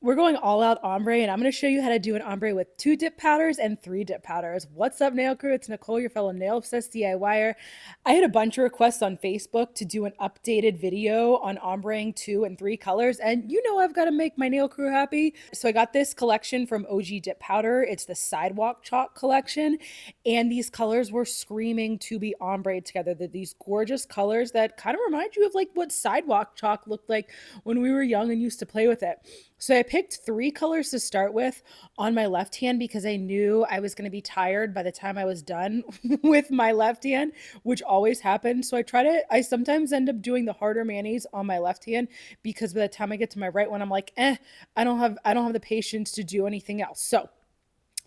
We're going all out ombre, and I'm going to show you how to do an ombre with 2 dip powders and 3 dip powders. What's up, nail crew? It's Nicole, your fellow nail obsessed DIYer. I had a bunch of requests on Facebook to do an updated video on ombreing 2 and 3 colors, and you know I've got to make my nail crew happy. So I got this collection from OG Dip Powder. It's the Sidewalk Chalk collection, and these colors were screaming to be ombre together. They're these gorgeous colors that kind of remind you of like what Sidewalk Chalk looked like when we were young and used to play with it. So I picked 3 colors to start with on my left hand because I knew I was going to be tired by the time I was done with my left hand, which always happens. So I sometimes end up doing the harder manis on my left hand because by the time I get to my right one, I'm like, I don't have the patience to do anything else. So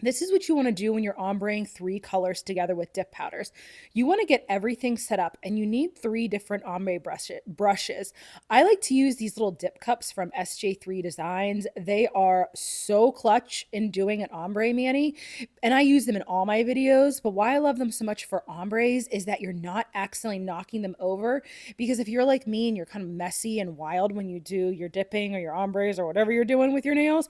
this is what you want to do when you're ombreing 3 colors together with dip powders. You want to get everything set up, and you need 3 different ombre brushes. I like to use these little dip cups from SJ3 Designs. They are so clutch in doing an ombre mani, and I use them in all my videos. But why I love them so much for ombres is that you're not accidentally knocking them over, because if you're like me and you're kind of messy and wild when you do your dipping or your ombres or whatever you're doing with your nails,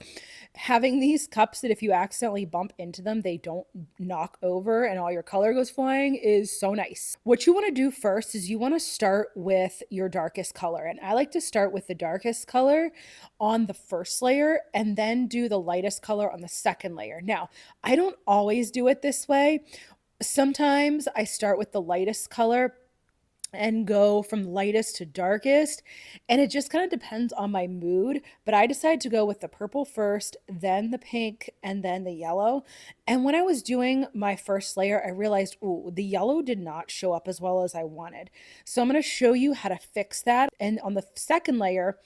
having these cups that if you accidentally bump into them, they don't knock over and all your color goes flying is so nice. What you want to do first is you want to start with your darkest color. And I like to start with the darkest color on the first layer and then do the lightest color on the second layer. Now, I don't always do it this way. Sometimes I start with the lightest color and go from lightest to darkest, and it just kind of depends on my mood, but I decided to go with the purple first, then the pink, and then the yellow. And when I was doing my first layer, I realized, ooh, the yellow did not show up as well as I wanted. So I'm going to show you how to fix that. And on the second layer,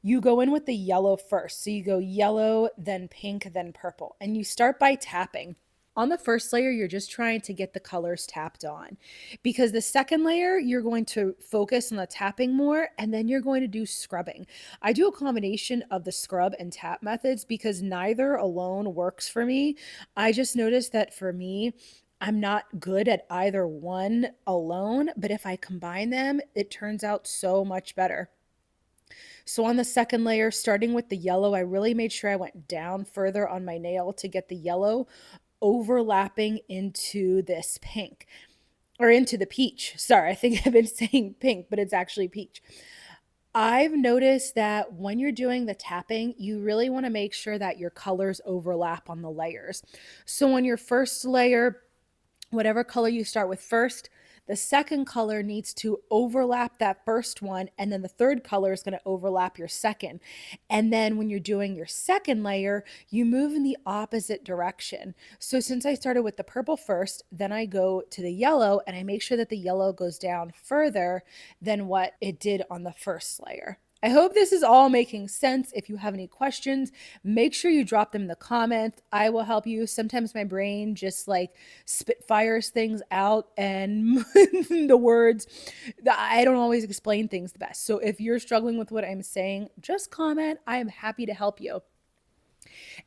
you go in with the yellow first. So you go yellow, then pink, then purple, and you start by tapping. On the first layer, you're just trying to get the colors tapped on, because the second layer, you're going to focus on the tapping more, and then you're going to do scrubbing. I do a combination of the scrub and tap methods because neither alone works for me. I just noticed that for me, I'm not good at either one alone, but if I combine them, it turns out so much better. So on the second layer, starting with the yellow, I really made sure I went down further on my nail to get the yellow overlapping into this pink, or into the peach. Sorry, I think I've been saying pink, but it's actually peach. I've noticed that when you're doing the tapping, you really want to make sure that your colors overlap on the layers. So on your first layer, whatever color you start with first, the second color needs to overlap that first one, and then the third color is going to overlap your second. And then when you're doing your second layer, you move in the opposite direction. So since I started with the purple first, then I go to the yellow, and I make sure that the yellow goes down further than what it did on the first layer. I hope this is all making sense. If you have any questions, make sure you drop them in the comments. I will help you. Sometimes my brain just like spitfires things out, and the words, I don't always explain things the best. So if you're struggling with what I'm saying, just comment. I am happy to help you.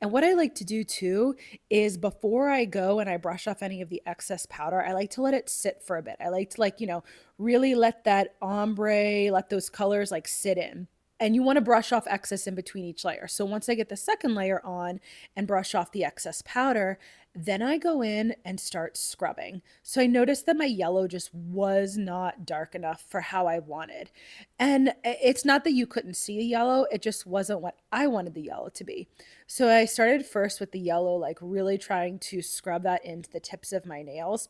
And what I like to do too is before I go and I brush off any of the excess powder, I like to let it sit for a bit. I like to really let that ombre, let those colors like sit in. And you want to brush off excess in between each layer. So once I get the second layer on and brush off the excess powder, then I go in and start scrubbing. So I noticed that my yellow just was not dark enough for how I wanted. And it's not that you couldn't see the yellow, it just wasn't what I wanted the yellow to be. So I started first with the yellow, like really trying to scrub that into the tips of my nails.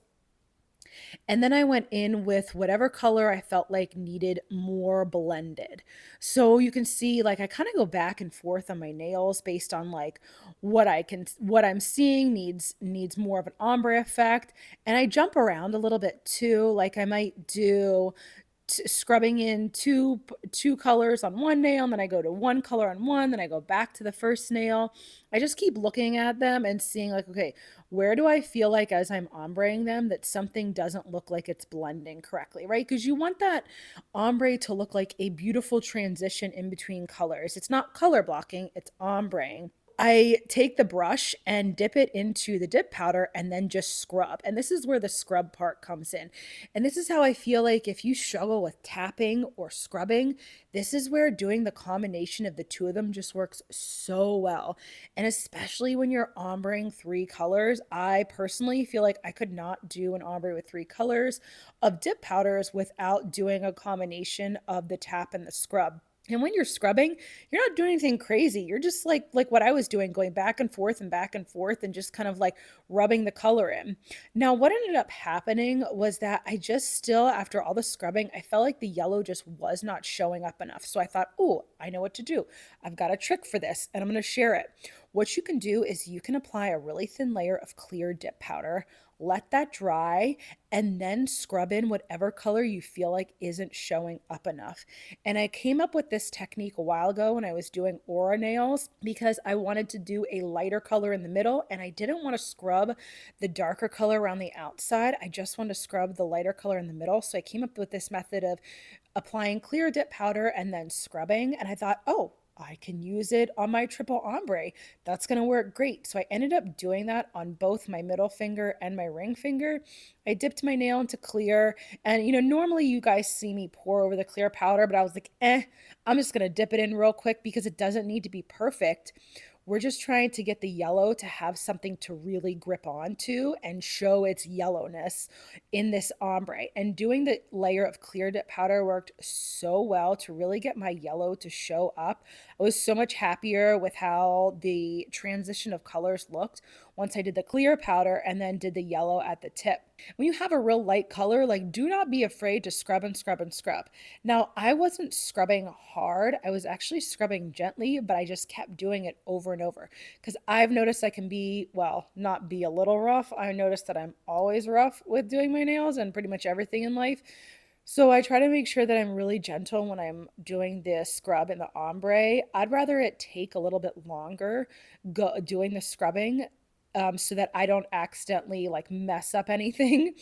And then I went in with whatever color I felt like needed more blended. So you can see like I kind of go back and forth on my nails based on like what I'm seeing needs more of an ombre effect. And I jump around a little bit too. Like I might do scrubbing in two colors on one nail, and then I go to one color on one, then I go back to the first nail. I just keep looking at them and seeing like, okay, where do I feel like as I'm ombreing them that something doesn't look like it's blending correctly, right? Because you want that ombre to look like a beautiful transition in between colors. It's not color blocking, it's ombreing. I take the brush and dip it into the dip powder and then just scrub. And this is where the scrub part comes in. And this is how I feel like if you struggle with tapping or scrubbing, this is where doing the combination of the two of them just works so well. And especially when you're ombreing three colors, I personally feel like I could not do an ombre with three colors of dip powders without doing a combination of the tap and the scrub. And when you're scrubbing, you're not doing anything crazy. You're just like what I was doing, going back and forth and just kind of like rubbing the color in. Now, what ended up happening was that I just still, after all the scrubbing, I felt like the yellow just was not showing up enough. So I thought, oh, I know what to do. I've got a trick for this and I'm going to share it. What you can do is you can apply a really thin layer of clear dip powder, let that dry, and then scrub in whatever color you feel like isn't showing up enough. And I came up with this technique a while ago when I was doing aura nails because I wanted to do a lighter color in the middle and I didn't want to scrub the darker color around the outside. I just wanted to scrub the lighter color in the middle. So I came up with this method of applying clear dip powder and then scrubbing. And I thought, oh, I can use it on my triple ombre. That's going to work great. So I ended up doing that on both my middle finger and my ring finger. I dipped my nail into clear and, normally you guys see me pour over the clear powder, but I was like, I'm just going to dip it in real quick because it doesn't need to be perfect. We're just trying to get the yellow to have something to really grip onto and show its yellowness in this ombre. And doing the layer of clear dip powder worked so well to really get my yellow to show up. I was so much happier with how the transition of colors looked once I did the clear powder and then did the yellow at the tip. When you have a real light color, like do not be afraid to scrub and scrub and scrub. Now, I wasn't scrubbing hard. I was actually scrubbing gently, but I just kept doing it over and over because I've noticed I can be, well, not be a little rough. I noticed that I'm always rough with doing my nails and pretty much everything in life. So I try to make sure that I'm really gentle when I'm doing the scrub and the ombre. I'd rather it take a little bit longer doing the scrubbing so that I don't accidentally like mess up anything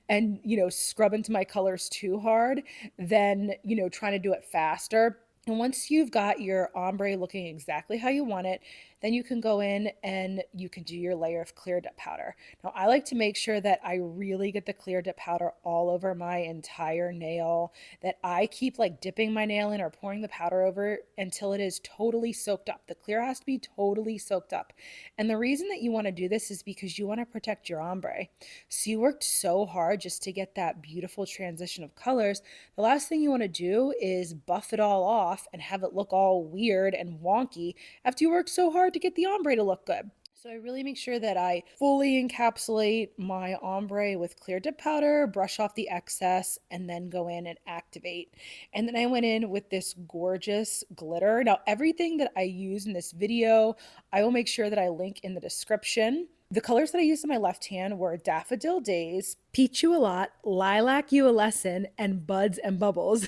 and, scrub into my colors too hard than, trying to do it faster. And once you've got your ombre looking exactly how you want it, then you can go in and you can do your layer of clear dip powder. Now, I like to make sure that I really get the clear dip powder all over my entire nail, that I keep like dipping my nail in or pouring the powder over until it is totally soaked up. The clear has to be totally soaked up. And the reason that you want to do this is because you want to protect your ombre. So you worked so hard just to get that beautiful transition of colors. The last thing you want to do is buff it all off and have it look all weird and wonky after you worked so hard to get the ombre to look good. So I really make sure that I fully encapsulate my ombre with clear dip powder, brush off the excess, and then go in and activate. And then I went in with this gorgeous glitter. Now, everything that I use in this video, I will make sure that I link in the description. The colors that I used in my left hand were Daffodil Daze, You A Lot, Lilac You A Leason, and Buds and Bubbles.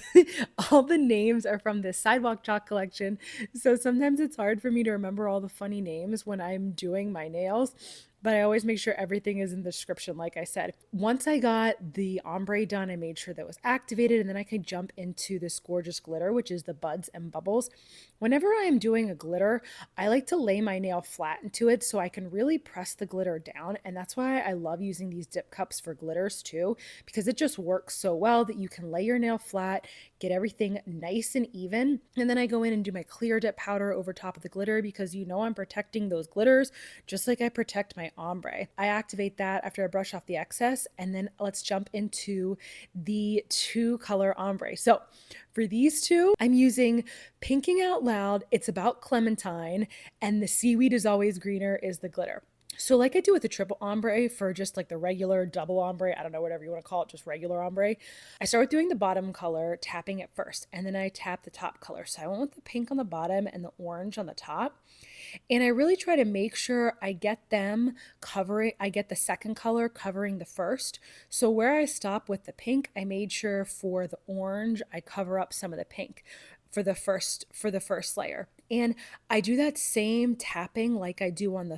All the names are from this Sidewalk Chalk collection, so sometimes it's hard for me to remember all the funny names when I'm doing my nails, but I always make sure everything is in the description, like I said. Once I got the ombre done, I made sure that was activated, and then I could jump into this gorgeous glitter, which is the Buds and Bubbles. Whenever I am doing a glitter, I like to lay my nail flat into it so I can really press the glitter down, and that's why I love using these dip cups for glitters too, because it just works so well that you can lay your nail flat, get everything nice and even, and then I go in and do my clear dip powder over top of the glitter because I'm protecting those glitters just like I protect my ombre. I activate that after I brush off the excess, and then let's jump into the two color ombre. So for these two, I'm using Pinking Out Loud, It's About Clementine, and the Seaweed Is Always Greener is the glitter. So like I do with the triple ombre for just like the regular double ombre, I don't know, whatever you want to call it, just regular ombre, I start with doing the bottom color, tapping it first, and then I tap the top color. So I went with the pink on the bottom and the orange on the top. And I really try to make sure I get them covering, I get the second color covering the first. So where I stop with the pink, I made sure for the orange, I cover up some of the pink for the first layer. And I do that same tapping like I do on the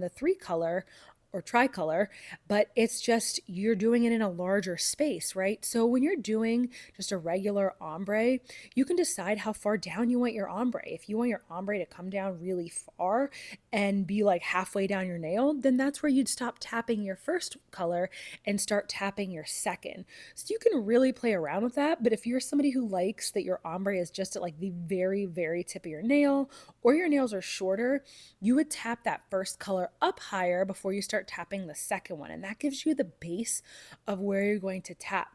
three color or tricolor, but it's just you're doing it in a larger space, right? So when you're doing just a regular ombre, you can decide how far down you want your ombre. If you want your ombre to come down really far and be like halfway down your nail, then that's where you'd stop tapping your first color and start tapping your second. So you can really play around with that. But if you're somebody who likes that your ombre is just at like the very, very tip of your nail, or your nails are shorter, you would tap that first color up higher before you start tapping the second one. And that gives you the base of where you're going to tap.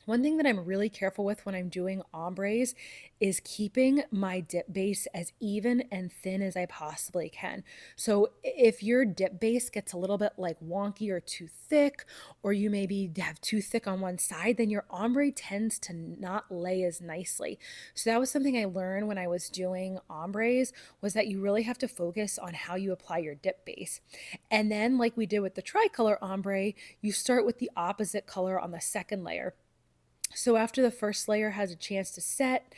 One thing that I'm really careful with when I'm doing ombres is keeping my dip base as even and thin as I possibly can. So if your dip base gets a little bit like wonky or too thick, or you maybe have too thick on one side, then your ombre tends to not lay as nicely. So that was something I learned when I was doing ombres, was that you really have to focus on how you apply your dip base. And then like we did with the tricolor ombre, you start with the opposite color on the second layer. So after the first layer has a chance to set,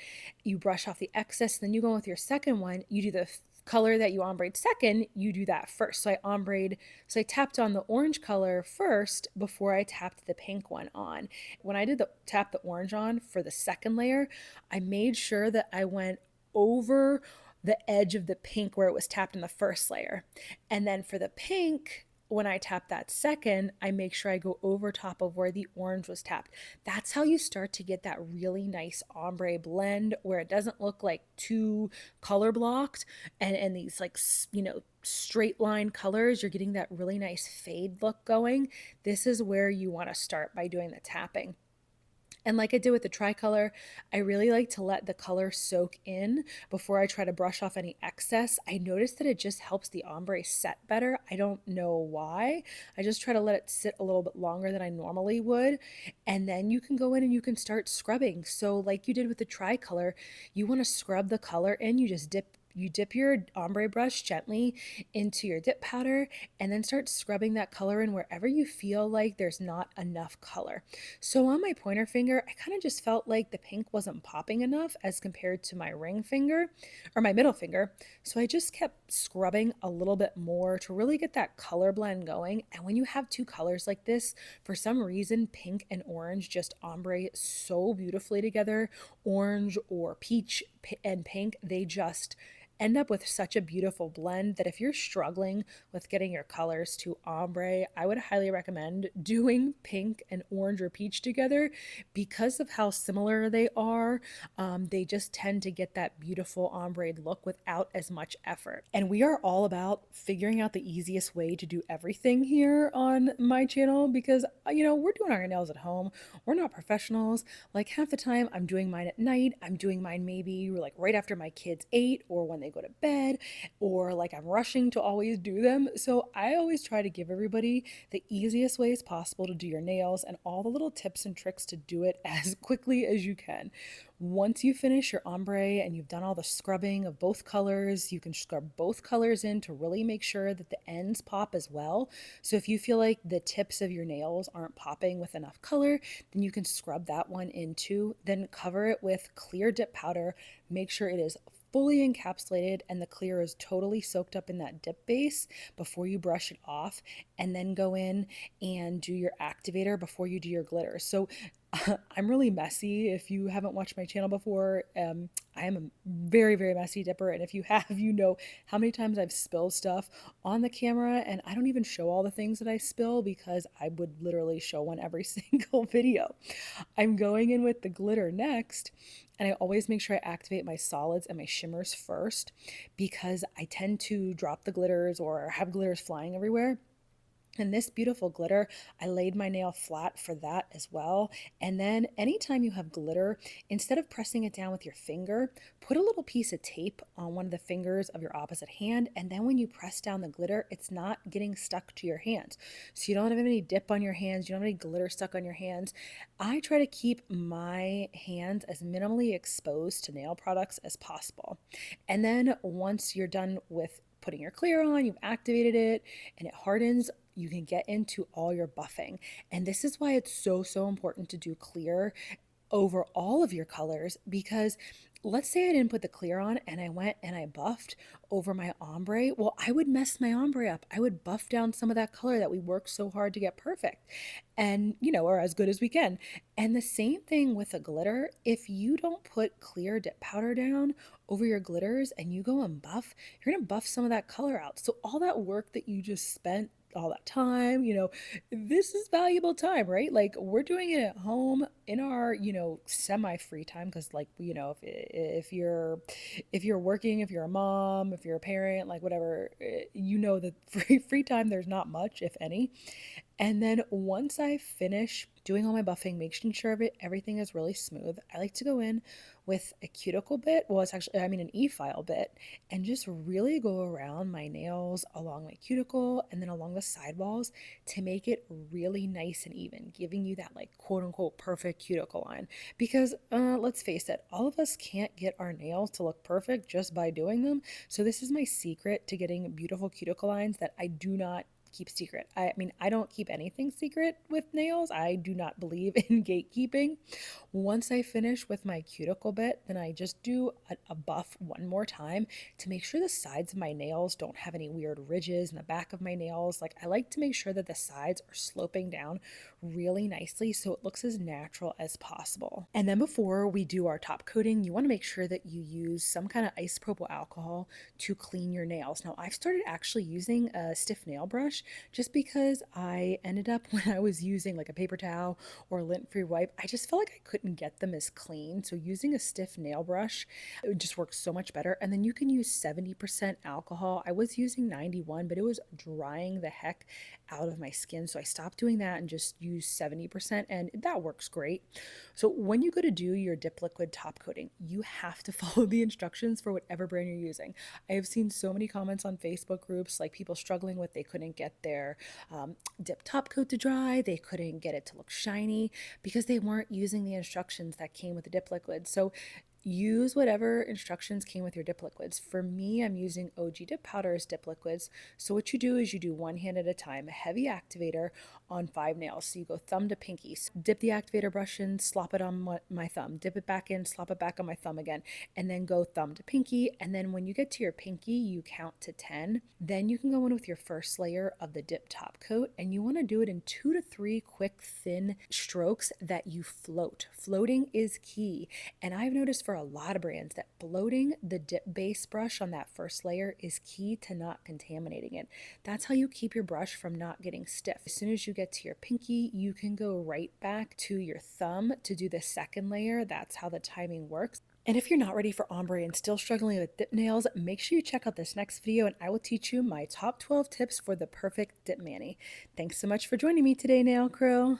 you brush off the excess, then you go with your second one, you do the color that you ombrayed second, you do that first. So I tapped on the orange color first before I tapped the pink one on. When I did tap the orange on for the second layer, I made sure that I went over the edge of the pink where it was tapped in the first layer. And then for the pink, when I tap that second, I make sure I go over top of where the orange was tapped. That's how you start to get that really nice ombre blend where it doesn't look like too color blocked and these like, straight line colors. You're getting that really nice fade look going. This is where you want to start by doing the tapping. And like I did with the tricolor, I really like to let the color soak in before I try to brush off any excess. I noticed that it just helps the ombre set better. I don't know why. I just try to let it sit a little bit longer than I normally would. And then you can go in and you can start scrubbing. So like you did with the tricolor, you want to scrub the color in, you dip your ombre brush gently into your dip powder and then start scrubbing that color in wherever you feel like there's not enough color. So on my pointer finger, I kind of just felt like the pink wasn't popping enough as compared to my ring finger or my middle finger. So I just kept scrubbing a little bit more to really get that color blend going. And when you have two colors like this, for some reason, pink and orange just ombre so beautifully together. Orange or peach and pink, they just end up with such a beautiful blend that if you're struggling with getting your colors to ombre, I would highly recommend doing pink and orange or peach together because of how similar they are. They just tend to get that beautiful ombre look without as much effort. And we are all about figuring out the easiest way to do everything here on my channel because, we're doing our nails at home. We're not professionals. Like half the time I'm doing mine at night. I'm doing mine maybe like right after my kids ate or when they go to bed, or like I'm rushing to always do them. So I always try to give everybody the easiest ways possible to do your nails and all the little tips and tricks to do it as quickly as you can. Once you finish your ombre and you've done all the scrubbing of both colors, you can scrub both colors in to really make sure that the ends pop as well. So if you feel like the tips of your nails aren't popping with enough color, then you can scrub that one in too. Then cover it with clear dip powder. Make sure it is fully encapsulated and the clear is totally soaked up in that dip base before you brush it off, and then go in and do your activator before you do your glitter. So I'm really messy. If you haven't watched my channel before, I am a very, very messy dipper. And if you have, you know how many times I've spilled stuff on the camera, and I don't even show all the things that I spill because I would literally show one every single video. I'm going in with the glitter next, and I always make sure I activate my solids and my shimmers first because I tend to drop the glitters or have glitters flying everywhere. And this beautiful glitter, I laid my nail flat for that as well. And then anytime you have glitter, instead of pressing it down with your finger, put a little piece of tape on one of the fingers of your opposite hand. And then when you press down the glitter, it's not getting stuck to your hands. So you don't have any dip on your hands. You don't have any glitter stuck on your hands. I try to keep my hands as minimally exposed to nail products as possible. And then once you're done with putting your clear on, you've activated it, and it hardens, you can get into all your buffing. And this is why it's so, so important to do clear over all of your colors, because let's say I didn't put the clear on and I went and I buffed over my ombre. Well, I would mess my ombre up. I would buff down some of that color that we worked so hard to get perfect and, or as good as we can. And the same thing with a glitter. If you don't put clear dip powder down over your glitters and you go and buff, you're going to buff some of that color out. So all that work that you just spent all that time, this is valuable time, right? Like we're doing it at home in our, semi free time because like, if you're working, if you're a mom, if you're a parent, like whatever, that free time there's not much if any. And then once I finish doing all my buffing, making sure everything is really smooth, I like to go in with a cuticle bit. Well, it's actually, I mean, an e-file bit, and just really go around my nails along my cuticle and then along the sidewalls to make it really nice and even, giving you that like quote unquote perfect cuticle line. Because let's face it, all of us can't get our nails to look perfect just by doing them. So this is my secret to getting beautiful cuticle lines that I do not keep secret. I mean, I don't keep anything secret with nails. I do not believe in gatekeeping. Once I finish with my cuticle bit, then I just do a buff one more time to make sure the sides of my nails don't have any weird ridges in the back of my nails. Like I like to make sure that the sides are sloping down really nicely so it looks as natural as possible. And then before we do our top coating, you want to make sure that you use some kind of isopropyl alcohol to clean your nails. Now, I've started actually using a stiff nail brush just because I ended up when I was using like a paper towel or a lint-free wipe, I just felt like I couldn't get them as clean. So using a stiff nail brush, it just works so much better. And then you can use 70% alcohol. I was using 91, but it was drying the heck out of my skin. So I stopped doing that and just used 70%, and that works great. So when you go to do your dip liquid top coating, you have to follow the instructions for whatever brand you're using. I have seen so many comments on Facebook groups, like people struggling with they couldn't get their dip top coat to dry, they couldn't get it to look shiny because they weren't using the instructions that came with the dip liquid. So use whatever instructions came with your dip liquids. For me, I'm using OG Dip Powder as dip liquids. So what you do is you do one hand at a time, a heavy activator on 5 nails. So you go thumb to pinky. So dip the activator brush in, slop it on my thumb, dip it back in, slop it back on my thumb again, and then go thumb to pinky. And then when you get to your pinky, you count to 10. Then you can go in with your first layer of the dip top coat, and you want to do it in 2 to 3 quick, thin strokes that you float. Floating is key. And I've noticed for a lot of brands that bloating the dip base brush on that first layer is key to not contaminating it. That's how you keep your brush from not getting stiff. As soon as you get to your pinky, you can go right back to your thumb to do the second layer. That's how the timing works. And if you're not ready for ombre and still struggling with dip nails, make sure you check out this next video and I will teach you my top 12 tips for the perfect dip mani. Thanks so much for joining me today, nail crew.